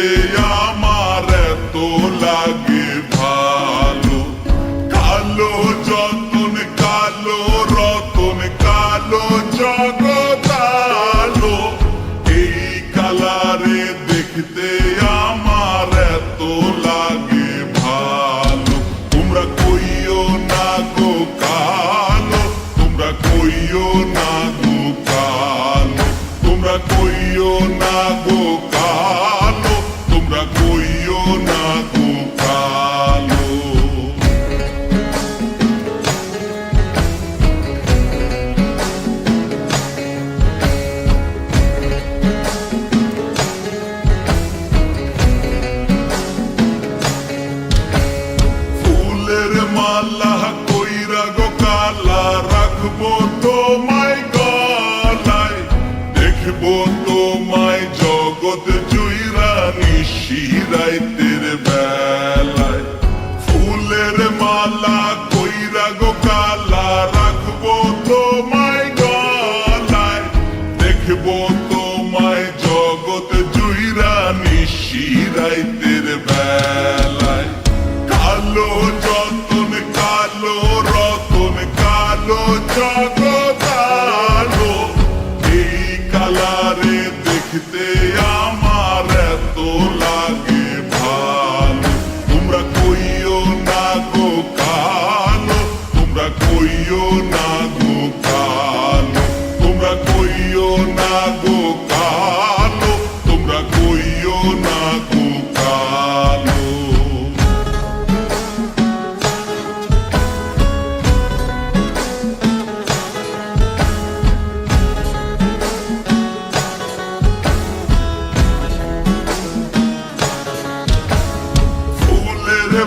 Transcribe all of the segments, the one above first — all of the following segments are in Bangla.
দেখতে আমার এত লাগে ভালো। কালো যতন কালো রতন কালো জগৎ আলো, এই কালারে দেখতে আমার এত লাগে ভালো। তোমরা কইও না গো কালো, তোমরা কইও না গো কালো, তোমরা কইও না গো কালো, তোমরা কইও না গো কালো। ফুলের মালা কইরা গো কালা রাখবো তোমায় গলায়, দেখবো তোমায় জগৎ জুইরা নিশিরাইতের বেলায়। ফুলের মালা কইরা গো কালা রাখবো তোমায় গলায়, দেখবো তোমায় জগৎ জুইরা নিশিরাইতের বেলায়। কালো যতন কালো রতন কালো জগৎ আলো, এই কালারে দেখতে আমার এত লাগে ভালো। তোমরা কইও না গো কালো, তোমরা কইও না গো কালো, তোমরা কইও না গো কালো, তোমরা কইও না গো কালো।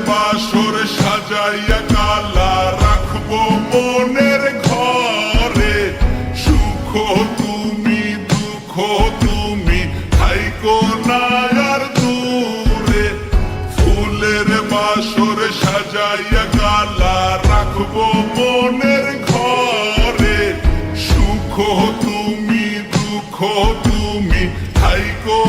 বাসর সাজাইয়া কালা রাখবো মনের ঘরে, সুখ তুমি দুঃখ তুমি থাইকো না আর দূরে। ফুলের বাসর সাজাইয়া কালা রাখবো মনের ঘরে, সুখ তুমি দুঃখ তুমি থাইকো